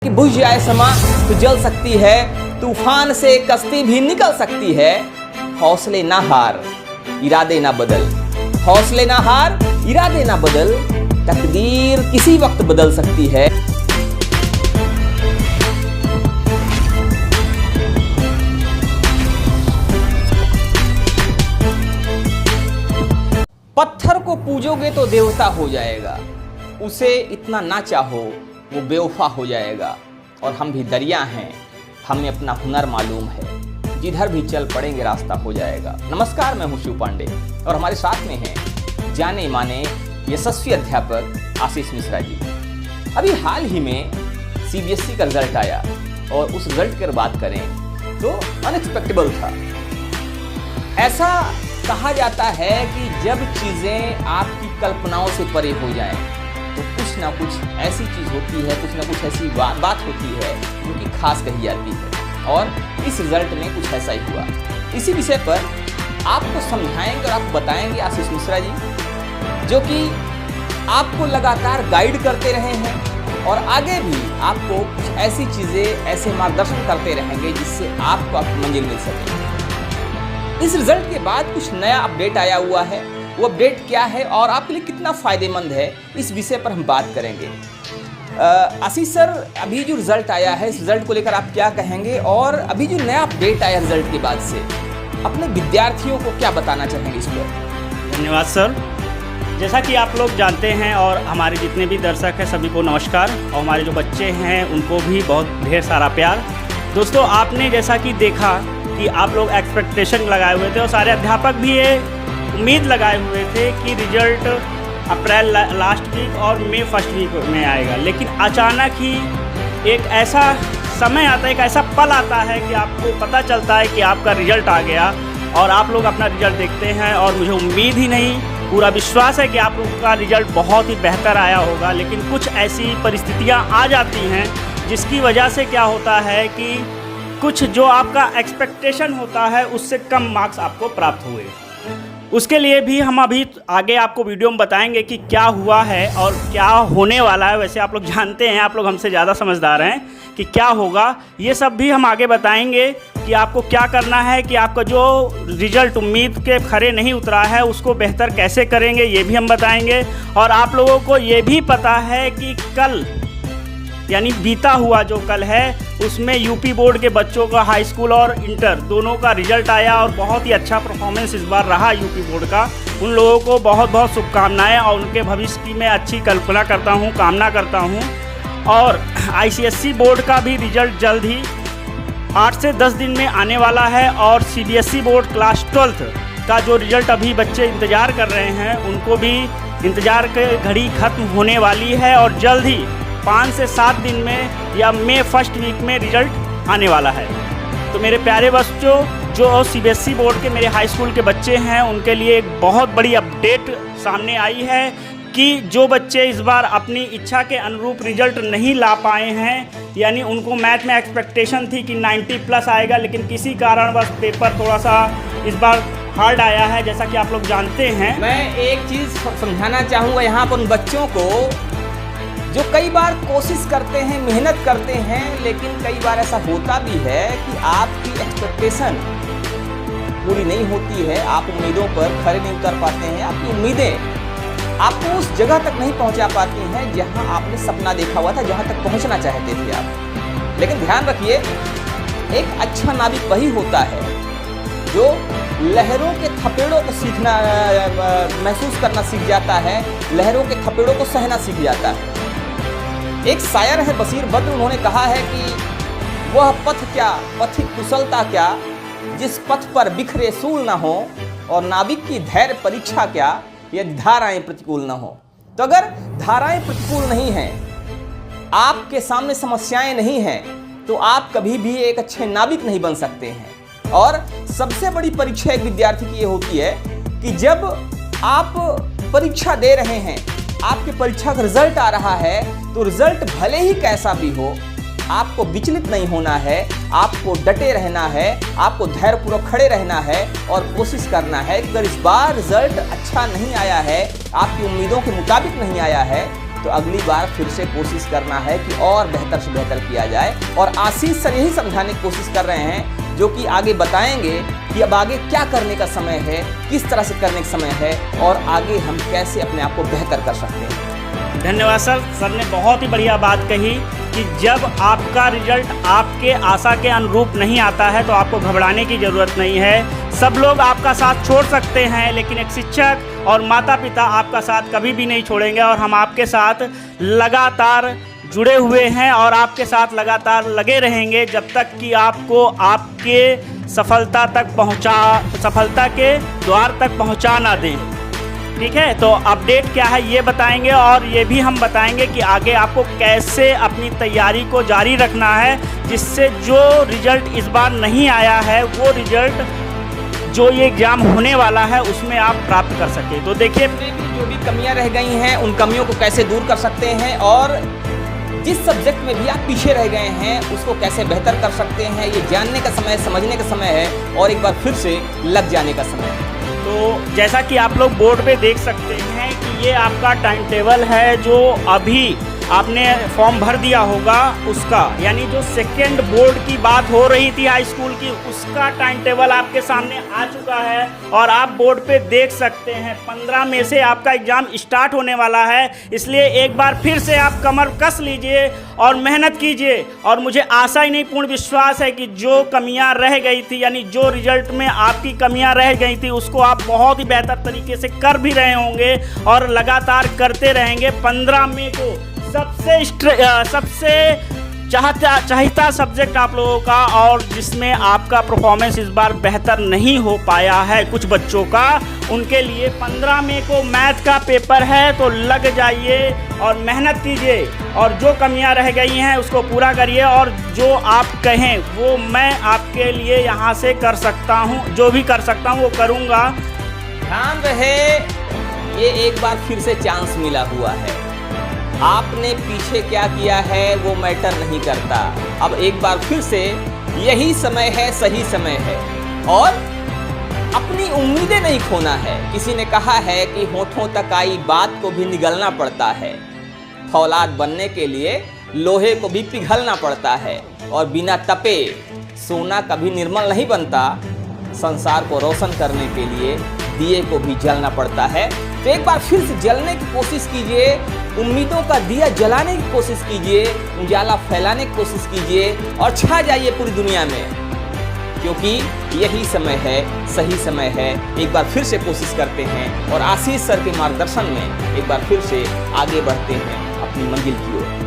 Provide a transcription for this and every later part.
कि बुझ जाए समा तो जल सकती है, तूफान से कश्ती भी निकल सकती है। हौसले ना हार, इरादे ना बदल। हौसले ना हार, इरादे ना बदल। तकदीर किसी वक्त बदल सकती है। पत्थर को पूजोगे तो देवता हो जाएगा, उसे इतना ना चाहो वो बेवफा हो जाएगा। और हम भी दरिया हैं, हमें अपना हुनर मालूम है, जिधर भी चल पड़ेंगे रास्ता हो जाएगा। नमस्कार, मैं हूं शिव पांडे और हमारे साथ में हैं जाने माने यशस्वी अध्यापक आशीष मिश्रा जी। अभी हाल ही में सीबीएसई का रिजल्ट आया और उस रिजल्ट की अगर बात करें तो अनएक्सपेक्टेबल था। ऐसा कहा जाता है कि जब चीज़ें आपकी कल्पनाओं से परे हो जाएं तो कुछ ना कुछ ऐसी चीज़ होती है, कुछ ना कुछ ऐसी बात होती है जो कि खास कही जाती है। और इस रिजल्ट में कुछ ऐसा ही हुआ। इसी विषय पर आपको समझाएंगे और आपको बताएंगे आशीष मिश्रा जी, जो कि आपको लगातार गाइड करते रहे हैं और आगे भी आपको कुछ ऐसी चीज़ें, ऐसे मार्गदर्शन करते रहेंगे जिससे आपको आपकी मंजिल मिल सके। इस रिजल्ट के बाद कुछ नया अपडेट आया हुआ है। वो अपडेट क्या है और आपके लिए कितना फ़ायदेमंद है, इस विषय पर हम बात करेंगे। आशीष सर, अभी जो रिज़ल्ट आया है, इस रिज़ल्ट को लेकर आप क्या कहेंगे और अभी जो नया अपडेट आया रिज़ल्ट के बाद से अपने विद्यार्थियों को क्या बताना चाहेंगे इस पर? धन्यवाद सर। जैसा कि आप लोग जानते हैं और हमारे जितने भी दर्शक हैं सभी को नमस्कार, और हमारे जो बच्चे हैं उनको भी बहुत ढेर सारा प्यार। दोस्तों, आपने जैसा कि देखा कि आप लोग एक्सपेक्टेशन लगाए हुए थे और सारे अध्यापक भी ये उम्मीद लगाए हुए थे कि रिजल्ट अप्रैल लास्ट वीक और मई फर्स्ट वीक में आएगा। लेकिन अचानक ही एक ऐसा समय आता है, एक ऐसा पल आता है कि आपको पता चलता है कि आपका रिजल्ट आ गया और आप लोग अपना रिजल्ट देखते हैं। और मुझे उम्मीद ही नहीं, पूरा विश्वास है कि आप लोगों का रिजल्ट बहुत ही बेहतर आया होगा। लेकिन कुछ ऐसी परिस्थितियाँ आ जाती हैं जिसकी वजह से क्या होता है कि कुछ जो आपका एक्सपेक्टेशन होता है उससे कम मार्क्स आपको प्राप्त हुए। उसके लिए भी हम अभी आगे आपको वीडियो में बताएंगे कि क्या हुआ है और क्या होने वाला है। वैसे आप लोग जानते हैं, आप लोग हमसे ज़्यादा समझदार हैं कि क्या होगा। ये सब भी हम आगे बताएंगे कि आपको क्या करना है, कि आपका जो रिजल्ट उम्मीद के खरे नहीं उतरा है उसको बेहतर कैसे करेंगे, ये भी हम बताएंगे। और आप लोगों को ये भी पता है कि कल यानी बीता हुआ जो कल है उसमें यूपी बोर्ड के बच्चों का हाई स्कूल और इंटर दोनों का रिजल्ट आया और बहुत ही अच्छा परफॉर्मेंस इस बार रहा यूपी बोर्ड का। उन लोगों को बहुत बहुत शुभकामनाएं और उनके भविष्य की मैं अच्छी कल्पना करता हूं, कामना करता हूं। और आईसीएसई बोर्ड का भी रिजल्ट जल्द ही 8 से 10 दिन में आने वाला है। और सीबीएसई बोर्ड क्लास 12th का जो रिजल्ट अभी बच्चे इंतज़ार कर रहे हैं उनको भी इंतज़ार की घड़ी खत्म होने वाली है और जल्द ही 5 से 7 दिन में या मई फर्स्ट वीक में रिजल्ट आने वाला है। तो मेरे प्यारे बच्चों, जो सीबीएसई बोर्ड के मेरे हाई स्कूल के बच्चे हैं उनके लिए एक बहुत बड़ी अपडेट सामने आई है कि जो बच्चे इस बार अपनी इच्छा के अनुरूप रिजल्ट नहीं ला पाए हैं, यानी उनको मैथ में एक्सपेक्टेशन थी कि 90+ आएगा, लेकिन किसी कारण बस पेपर थोड़ा सा इस बार हार्ड आया है, जैसा कि आप लोग जानते हैं। मैं एक चीज़ समझाना चाहूँगा यहाँ पर उन बच्चों को जो कई बार कोशिश करते हैं, मेहनत करते हैं, लेकिन कई बार ऐसा होता भी है कि आपकी एक्सपेक्टेशन पूरी नहीं होती है, आप उम्मीदों पर खरे नहीं उतर पाते हैं, आपकी उम्मीदें आपको उस जगह तक नहीं पहुंचा पाती हैं जहां आपने सपना देखा हुआ था, जहां तक पहुंचना चाहते थे आप। लेकिन ध्यान रखिए, एक अच्छा नाविक वही होता है जो लहरों के थपेड़ों को सीखना, महसूस करना सीख जाता है, लहरों के थपेड़ों को सहना सीख जाता है। एक शायर है बशीर बद्र, उन्होंने कहा है कि वह पथ क्या, पथिक कुशलता क्या, जिस पथ पर बिखरे सूल न हो, और नाविक की धैर्य परीक्षा क्या, यदि धाराएं प्रतिकूल न हो। तो अगर धाराएं प्रतिकूल नहीं हैं, आपके सामने समस्याएं नहीं हैं, तो आप कभी भी एक अच्छे नाविक नहीं बन सकते हैं। और सबसे बड़ी परीक्षा एक विद्यार्थी की ये होती है कि जब आप परीक्षा दे रहे हैं, आपके परीक्षा का रिजल्ट आ रहा है, तो रिजल्ट भले ही कैसा भी हो, आपको विचलित नहीं होना है, आपको डटे रहना है, आपको धैर्यपूर्वक खड़े रहना है और कोशिश करना है कि अगर इस बार रिजल्ट अच्छा नहीं आया है, आपकी उम्मीदों के मुताबिक नहीं आया है, तो अगली बार फिर से कोशिश करना है कि और बेहतर से बेहतर किया जाए। और आशीष सर यही समझाने की कोशिश कर रहे हैं, जो कि आगे बताएंगे कि अब आगे क्या करने का समय है, किस तरह से करने का समय है और आगे हम कैसे अपने आप को बेहतर कर सकते हैं। धन्यवाद सर। सर ने बहुत ही बढ़िया बात कही कि जब आपका रिजल्ट आपके आशा के अनुरूप नहीं आता है तो आपको घबराने की ज़रूरत नहीं है। सब लोग आपका साथ छोड़ सकते हैं, लेकिन एक शिक्षक और माता पिता आपका साथ कभी भी नहीं छोड़ेंगे और हम आपके साथ लगातार जुड़े हुए हैं और आपके साथ लगातार लगे रहेंगे जब तक कि आपको आपके सफलता के द्वार तक पहुंचा ना दें। ठीक है, तो अपडेट क्या है ये बताएंगे और ये भी हम बताएंगे कि आगे आपको कैसे अपनी तैयारी को जारी रखना है, जिससे जो रिजल्ट इस बार नहीं आया है वो रिजल्ट जो ये एग्ज़ाम होने वाला है उसमें आप प्राप्त कर सके। तो देखिए, जो भी कमियां रह गई हैं उन कमियों को कैसे दूर कर सकते हैं और जिस सब्जेक्ट में भी आप पीछे रह गए हैं उसको कैसे बेहतर कर सकते हैं, ये जानने का समय, समझने का समय है और एक बार फिर से लग जाने का समय है। तो जैसा कि आप लोग बोर्ड पे देख सकते हैं कि ये आपका टाइम टेबल है जो अभी आपने फॉर्म भर दिया होगा उसका, यानी जो सेकेंड बोर्ड की बात हो रही थी हाई स्कूल की, उसका टाइम टेबल आपके सामने आ चुका है और आप बोर्ड पे देख सकते हैं 15 में से आपका एग्ज़ाम स्टार्ट होने वाला है। इसलिए एक बार फिर से आप कमर कस लीजिए और मेहनत कीजिए और मुझे आशा ही नहीं पूर्ण विश्वास है कि जो कमियां रह गई थी, यानी जो रिजल्ट में आपकी कमियां रह गई थी उसको आप बहुत ही बेहतर तरीके से कर भी रहे होंगे और लगातार करते रहेंगे। 15 मई को सबसे चाहता सब्जेक्ट आप लोगों का और जिसमें आपका परफॉर्मेंस इस बार बेहतर नहीं हो पाया है कुछ बच्चों का, उनके लिए 15 मई को मैथ का पेपर है। तो लग जाइए और मेहनत कीजिए और जो कमियां रह गई हैं उसको पूरा करिए और जो आप कहें वो मैं आपके लिए यहाँ से कर सकता हूँ, जो भी कर सकता हूँ वो करूँगा। ध्यान रहे, ये एक बार फिर से चांस मिला हुआ है। आपने पीछे क्या किया है वो मैटर नहीं करता। अब एक बार फिर से यही समय है, सही समय है और अपनी उम्मीदें नहीं खोना है। किसी ने कहा है कि होठों तक आई बात को भी निगलना पड़ता है, फौलाद बनने के लिए लोहे को भी पिघलना पड़ता है और बिना तपे सोना कभी निर्मल नहीं बनता। संसार को रोशन करने के लिए दिए को भी जलना पड़ता है। तो एक बार फिर से जलने की कोशिश कीजिए, उम्मीदों का दिया जलाने की कोशिश कीजिए, उजाला फैलाने की कोशिश कीजिए और छा जाइए पूरी दुनिया में, क्योंकि यही समय है, सही समय है। एक बार फिर से कोशिश करते हैं और आशीष सर के मार्गदर्शन में एक बार फिर से आगे बढ़ते हैं अपनी मंजिल की ओर।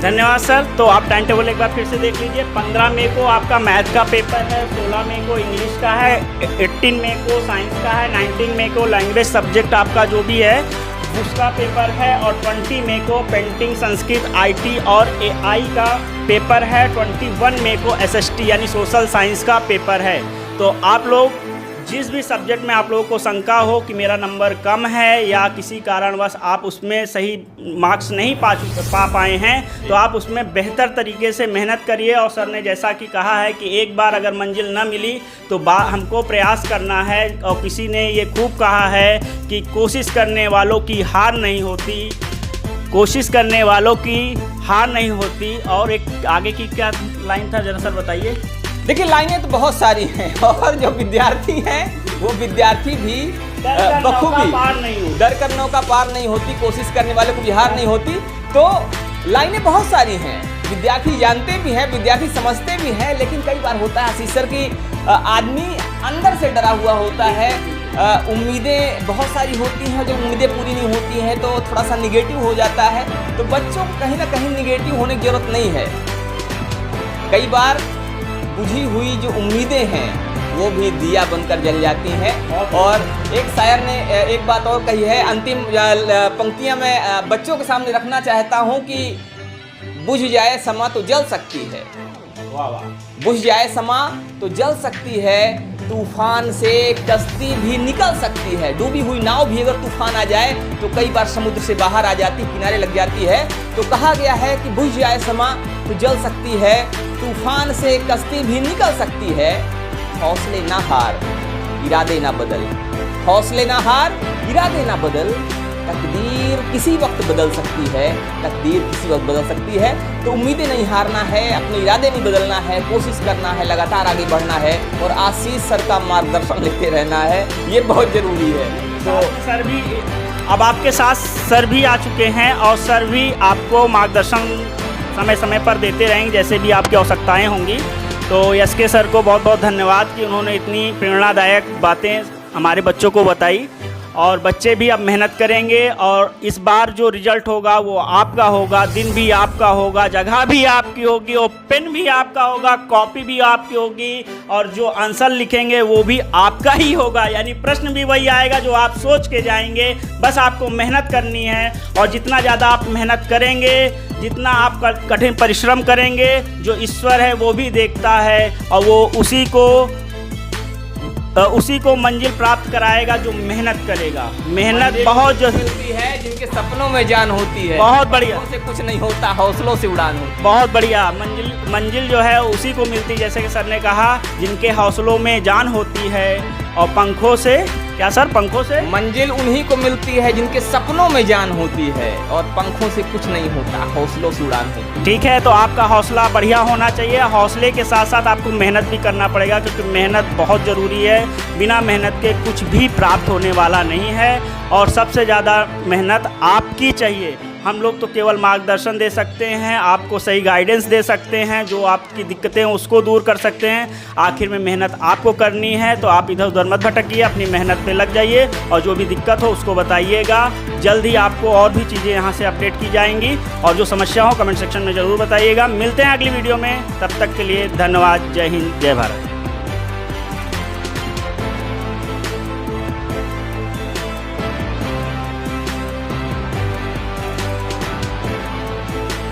धन्यवाद सर। तो आप टाइम टेबल एक बार फिर से देख लीजिए। 15 मई को आपका मैथ का पेपर है, 16 मई को इंग्लिश का है, 18 मई को साइंस का है, 19 मई को लैंग्वेज सब्जेक्ट आपका जो भी है उसका पेपर है और 20 मई को पेंटिंग, संस्कृत, IT और AI का पेपर है। 21 मई को SST यानी सोशल साइंस का पेपर है। तो आप लोग जिस भी सब्जेक्ट में आप लोगों को शंका हो कि मेरा नंबर कम है या किसी कारणवश आप उसमें सही मार्क्स नहीं पा पाए हैं, तो आप उसमें बेहतर तरीके से मेहनत करिए। और सर ने जैसा कि कहा है कि एक बार अगर मंजिल न मिली तो हमको प्रयास करना है और किसी ने ये खूब कहा है कि कोशिश करने वालों की हार नहीं होती, कोशिश करने वालों की हार नहीं होती। और एक आगे की क्या लाइन था जरा सर बताइए। देखिए, लाइनें तो बहुत सारी हैं और जो विद्यार्थी हैं वो विद्यार्थी भी बखूबी डर कर नौका पार नहीं होती, कोशिश करने वाले को भी हार नहीं होती। तो लाइनें बहुत सारी हैं, विद्यार्थी जानते भी हैं, विद्यार्थी समझते भी हैं, लेकिन कई बार होता है आशीष सर की आदमी अंदर से डरा हुआ होता है। उम्मीदें बहुत सारी होती हैं, जब उम्मीदें पूरी नहीं होती हैं तो थोड़ा सा निगेटिव हो जाता है। तो बच्चों को कहीं ना कहीं निगेटिव होने की जरूरत नहीं है। कई बार बुझी हुई जो उम्मीदें हैं वो भी दिया बनकर जल जाती हैं। और एक शायर ने एक बात और कही है, अंतिम पंक्तियां मैं बच्चों के सामने रखना चाहता हूं कि बुझ जाए समा तो जल सकती है, वाह वाह, बुझ जाए समा तो जल सकती है, तूफान से कश्ती भी निकल सकती है। डूबी हुई नाव भी अगर तूफान आ जाए तो कई बार समुद्र से बाहर आ जाती, किनारे लग जाती है। तो कहा गया है कि बुझ जाए समा तो जल सकती है, तूफान से कश्ती भी निकल सकती है। हौसले ना हार, इरादे ना बदल, हौसले ना हार, इरादे ना बदल, तकदीर किसी वक्त बदल सकती है, तकदीर किसी वक्त बदल सकती है। तो उम्मीदें नहीं हारना है, अपने इरादे नहीं बदलना है, कोशिश करना है, लगातार आगे बढ़ना है और आशीष सर का मार्गदर्शन लेते रहना है, ये बहुत ज़रूरी है। तो सर भी अब आपके साथ सर भी आ चुके हैं और सर भी आपको मार्गदर्शन समय समय पर देते रहेंगे जैसे भी आपकी आवश्यकताएं होंगी। तो एसके सर को बहुत बहुत धन्यवाद कि उन्होंने इतनी प्रेरणादायक बातें हमारे बच्चों को बताई। और बच्चे भी अब मेहनत करेंगे और इस बार जो रिजल्ट होगा वो आपका होगा, दिन भी आपका होगा, जगह भी आपकी होगी और पेन भी आपका होगा, कॉपी भी आपकी होगी और जो आंसर लिखेंगे वो भी आपका ही होगा। यानी प्रश्न भी वही आएगा जो आप सोच के जाएंगे। बस आपको मेहनत करनी है और जितना ज़्यादा आप मेहनत करेंगे, जितना आप कठिन परिश्रम करेंगे, जो ईश्वर है वो भी देखता है और वो उसी को मंजिल प्राप्त कराएगा जो मेहनत करेगा। मेहनत बहुत मिलती है जिनके सपनों में जान होती है। बहुत बढ़िया, से कुछ नहीं होता, हौसलों से उड़ान होती है। बहुत बढ़िया। मंजिल जो है उसी को मिलती है, जैसे कि सर ने कहा, जिनके हौसलों में जान होती है और पंखों से, क्या सर, पंखों से मंजिल उन्हीं को मिलती है जिनके सपनों में जान होती है और पंखों से कुछ नहीं होता, हौसलों से उड़ान होती है। ठीक है, तो आपका हौसला बढ़िया होना चाहिए। हौसले के साथ साथ आपको मेहनत भी करना पड़ेगा क्योंकि मेहनत बहुत ज़रूरी है। बिना मेहनत के कुछ भी प्राप्त होने वाला नहीं है और सबसे ज़्यादा मेहनत आपकी चाहिए। हम लोग तो केवल मार्गदर्शन दे सकते हैं, आपको सही गाइडेंस दे सकते हैं, जो आपकी दिक्कतें हैं उसको दूर कर सकते हैं। आखिर में मेहनत आपको करनी है, तो आप इधर उधर मत भटकिए, अपनी मेहनत पे लग जाइए और जो भी दिक्कत हो उसको बताइएगा। जल्द ही आपको और भी चीज़ें यहाँ से अपडेट की जाएंगी और जो समस्या हो कमेंट सेक्शन में ज़रूर बताइएगा। मिलते हैं अगली वीडियो में, तब तक के लिए धन्यवाद। जय हिंद, जय भारत।